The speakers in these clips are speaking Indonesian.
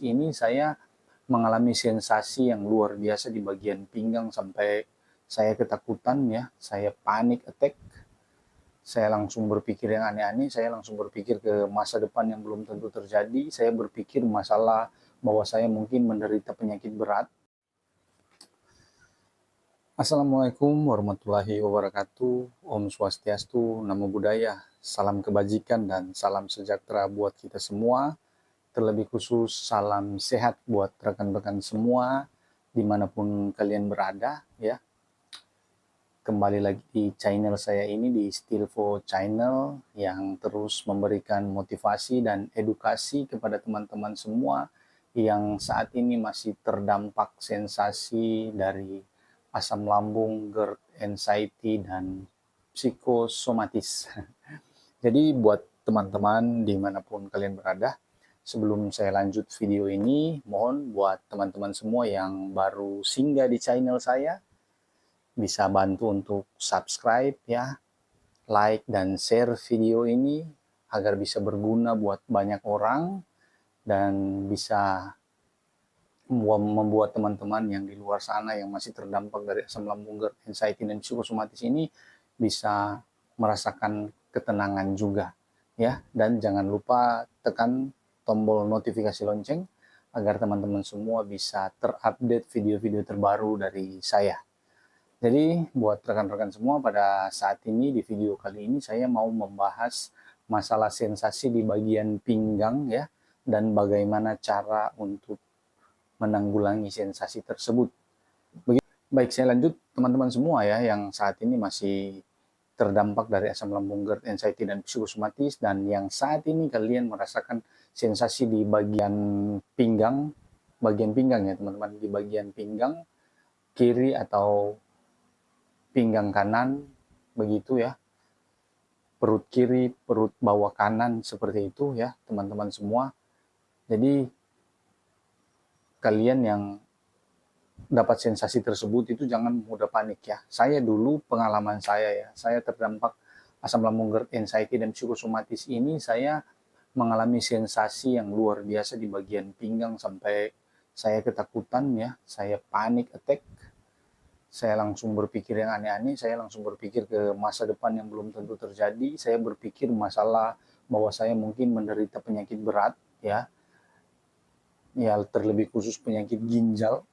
Ini saya mengalami sensasi yang luar biasa di bagian pinggang sampai saya ketakutan ya, saya panic attack. Saya langsung berpikir yang aneh-aneh, saya langsung berpikir ke masa depan yang belum tentu terjadi, saya berpikir masalah bahwa saya mungkin menderita penyakit berat. Assalamualaikum warahmatullahi wabarakatuh. Om Swastiastu, Namo Buddhaya. Salam kebajikan dan salam sejahtera buat kita semua. Terlebih khusus salam sehat buat rekan-rekan semua dimanapun kalian berada ya. Kembali lagi di channel saya ini, di Stilvo Channel, yang terus memberikan motivasi dan edukasi kepada teman-teman semua yang saat ini masih terdampak sensasi dari asam lambung, GERD, anxiety, dan psikosomatis. Jadi buat teman-teman dimanapun kalian berada, sebelum saya lanjut video ini, mohon buat teman-teman semua yang baru singgah di channel saya, bisa bantu untuk subscribe ya, like dan share video ini agar bisa berguna buat banyak orang dan bisa membuat teman-teman yang di luar sana yang masih terdampak dari asam lambung, GERD, anxiety, dan psikosomatis ini bisa merasakan ketenangan juga ya. Dan jangan lupa tekan tombol notifikasi lonceng agar teman-teman semua bisa terupdate video-video terbaru dari saya. Jadi buat rekan-rekan semua, pada saat ini di video kali ini saya mau membahas masalah sensasi di bagian pinggang ya, dan bagaimana cara untuk menanggulangi sensasi tersebut. Baik, saya lanjut teman-teman semua ya yang saat ini masih terdampak dari asam lambung, GERD, anxiety, dan psikosomatis, dan yang saat ini kalian merasakan sensasi di bagian pinggang ya teman-teman, di bagian pinggang kiri atau pinggang kanan begitu ya, perut kiri, perut bawah kanan seperti itu ya teman-teman semua. Jadi kalian yang dapat sensasi tersebut itu jangan mudah panik ya. Saya dulu pengalaman saya ya, saya terdampak asam lambung, GERD, anxiety, dan psikosomatis ini, saya mengalami sensasi yang luar biasa di bagian pinggang sampai saya ketakutan ya, saya panic attack. Saya langsung berpikir yang aneh-aneh, saya langsung berpikir ke masa depan yang belum tentu terjadi, saya berpikir masalah bahwa saya mungkin menderita penyakit berat ya, terlebih khusus penyakit ginjal,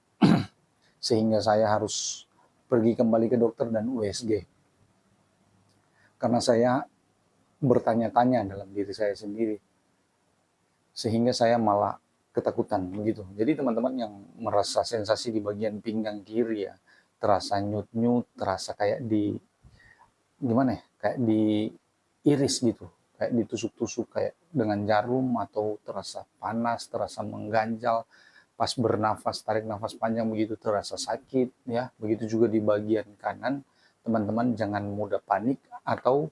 sehingga saya harus pergi kembali ke dokter dan USG. Karena saya bertanya-tanya dalam diri saya sendiri, sehingga saya malah ketakutan begitu. Jadi teman-teman yang merasa sensasi di bagian pinggang kiri ya, terasa nyut-nyut, terasa kayak gimana ya, kayak diiris gitu, kayak ditusuk-tusuk kayak dengan jarum, atau terasa panas, terasa mengganjal, pas bernafas, tarik nafas panjang begitu terasa sakit ya. Begitu juga di bagian kanan, teman-teman jangan mudah panik atau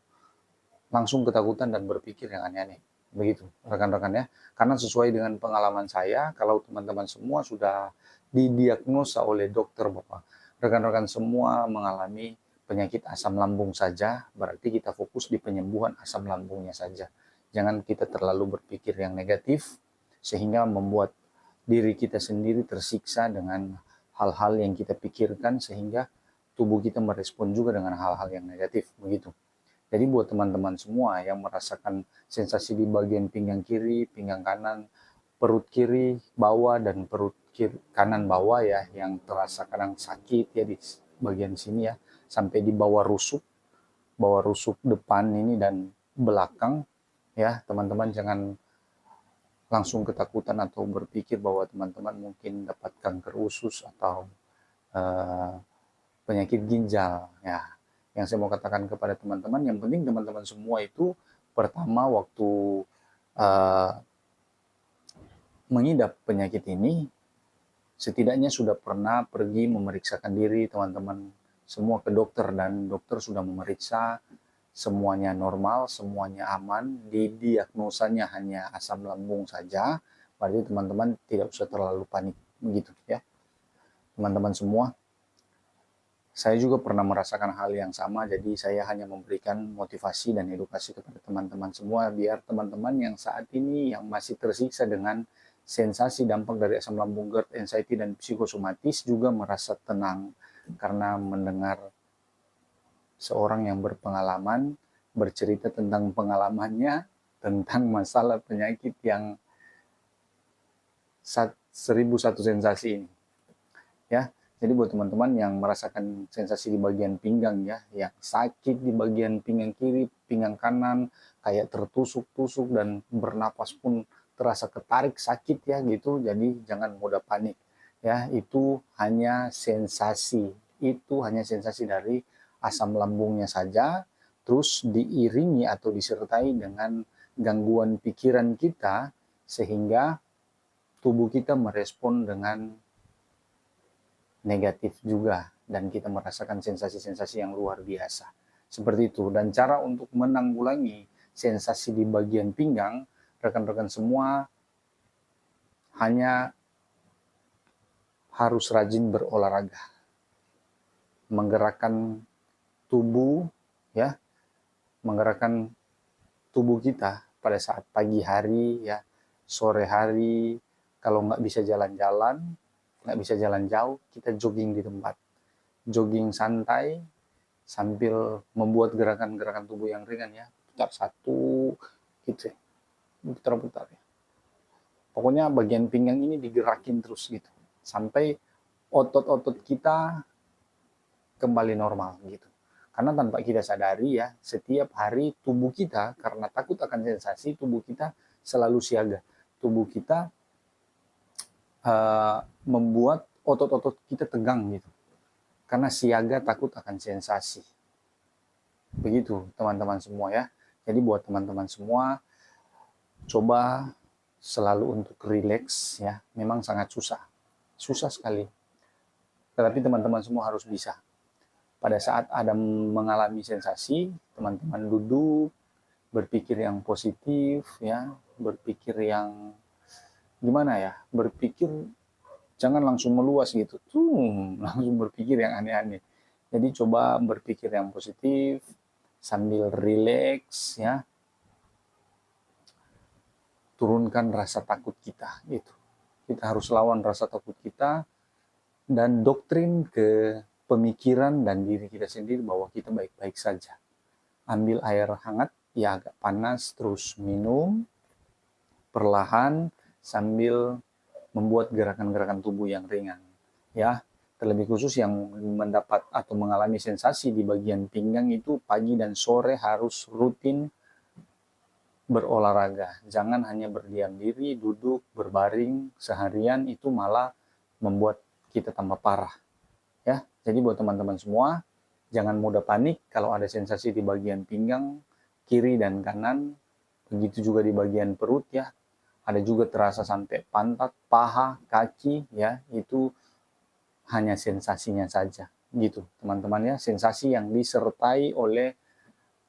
langsung ketakutan dan berpikir yang aneh-aneh begitu rekan-rekan ya. Karena sesuai dengan pengalaman saya, kalau teman-teman semua sudah didiagnosa oleh dokter bahwa rekan-rekan semua mengalami penyakit asam lambung saja, berarti kita fokus di penyembuhan asam lambungnya saja. Jangan kita terlalu berpikir yang negatif sehingga membuat diri kita sendiri tersiksa dengan hal-hal yang kita pikirkan, sehingga tubuh kita merespon juga dengan hal-hal yang negatif begitu. Jadi buat teman-teman semua yang merasakan sensasi di bagian pinggang kiri, pinggang kanan, perut kiri bawah, dan perut kiri, kanan bawah ya, yang terasa kadang sakit ya di bagian sini ya, sampai di bawah rusuk depan ini dan belakang ya, teman-teman jangan langsung ketakutan atau berpikir bahwa teman-teman mungkin dapat kanker usus atau penyakit ginjal ya. Yang saya mau katakan kepada teman-teman, yang penting teman-teman semua itu pertama waktu mengidap penyakit ini, setidaknya sudah pernah pergi memeriksakan diri teman-teman semua ke dokter, dan dokter sudah memeriksa semuanya normal, semuanya aman, didiagnosanya hanya asam lambung saja, berarti teman-teman tidak usah terlalu panik begitu ya. Teman-teman semua, saya juga pernah merasakan hal yang sama, jadi saya hanya memberikan motivasi dan edukasi kepada teman-teman semua, biar teman-teman yang saat ini yang masih tersiksa dengan sensasi dampak dari asam lambung, GERD, anxiety, dan psikosomatis juga merasa tenang karena mendengar seorang yang berpengalaman bercerita tentang pengalamannya tentang masalah penyakit yang 1001 sensasi ini. Ya, jadi buat teman-teman yang merasakan sensasi di bagian pinggang ya, yang sakit di bagian pinggang kiri, pinggang kanan, kayak tertusuk-tusuk dan bernapas pun terasa ketarik sakit ya gitu, jadi jangan mudah panik. Ya, itu hanya sensasi. Itu hanya sensasi dari asam lambungnya saja, terus diiringi atau disertai dengan gangguan pikiran kita sehingga tubuh kita merespon dengan negatif juga dan kita merasakan sensasi-sensasi yang luar biasa. Seperti itu. Dan cara untuk menanggulangi sensasi di bagian pinggang, rekan-rekan semua hanya harus rajin berolahraga. Menggerakkan tubuh ya, menggerakkan tubuh kita pada saat pagi hari ya, sore hari, kalau nggak bisa jalan-jalan, nggak bisa jalan jauh, kita jogging di tempat. Jogging santai sambil membuat gerakan-gerakan tubuh yang ringan ya. Putar satu, gitu ya. Putar-putar ya. Pokoknya bagian pinggang ini digerakin terus gitu. Sampai otot-otot kita kembali normal gitu. Karena tanpa kita sadari ya, setiap hari tubuh kita, karena takut akan sensasi, tubuh kita selalu siaga. Tubuh kita membuat otot-otot kita tegang gitu. Karena siaga takut akan sensasi. Begitu teman-teman semua ya. Jadi buat teman-teman semua, coba selalu untuk relax ya. Memang sangat susah. Susah sekali. Tetapi teman-teman semua harus bisa. Pada saat ada mengalami sensasi, teman-teman duduk, berpikir yang positif ya, berpikir yang gimana ya, berpikir jangan langsung meluas gitu, langsung berpikir yang aneh-aneh. Jadi coba berpikir yang positif sambil rileks ya, turunkan rasa takut kita gitu. Kita harus lawan rasa takut kita dan doktrin ke pemikiran dan diri kita sendiri bahwa kita baik-baik saja. Ambil air hangat, ya agak panas, terus minum perlahan sambil membuat gerakan-gerakan tubuh yang ringan. Ya, terlebih khusus yang mendapat atau mengalami sensasi di bagian pinggang itu pagi dan sore harus rutin berolahraga. Jangan hanya berdiam diri, duduk, berbaring seharian, itu malah membuat kita tambah parah. Ya, jadi buat teman-teman semua, jangan mudah panik kalau ada sensasi di bagian pinggang kiri dan kanan, begitu juga di bagian perut ya. Ada juga terasa sampai pantat, paha, kaki ya, itu hanya sensasinya saja gitu, teman-teman ya, sensasi yang disertai oleh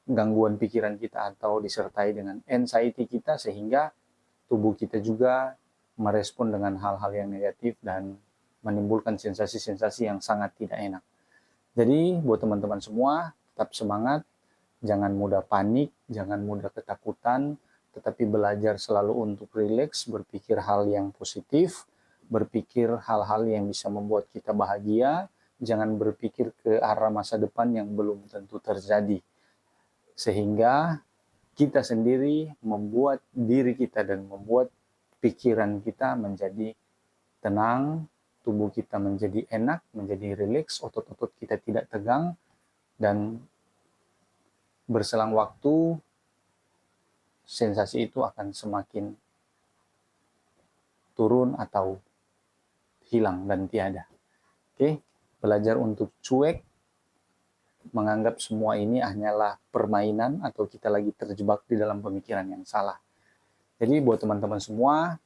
gangguan pikiran kita atau disertai dengan anxiety kita sehingga tubuh kita juga merespon dengan hal-hal yang negatif dan menimbulkan sensasi-sensasi yang sangat tidak enak. Jadi buat teman-teman semua, tetap semangat, jangan mudah panik, jangan mudah ketakutan, tetapi belajar selalu untuk rileks, berpikir hal yang positif, berpikir hal-hal yang bisa membuat kita bahagia, jangan berpikir ke arah masa depan yang belum tentu terjadi. Sehingga kita sendiri membuat diri kita dan membuat pikiran kita menjadi tenang, tubuh kita menjadi enak, menjadi rileks, otot-otot kita tidak tegang, dan berselang waktu, sensasi itu akan semakin turun atau hilang dan tiada. Oke, belajar untuk cuek, menganggap semua ini hanyalah permainan atau kita lagi terjebak di dalam pemikiran yang salah. Jadi buat teman-teman semua,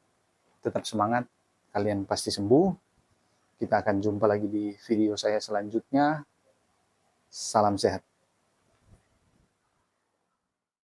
tetap semangat, kalian pasti sembuh. Kita akan jumpa lagi di video saya selanjutnya. Salam sehat.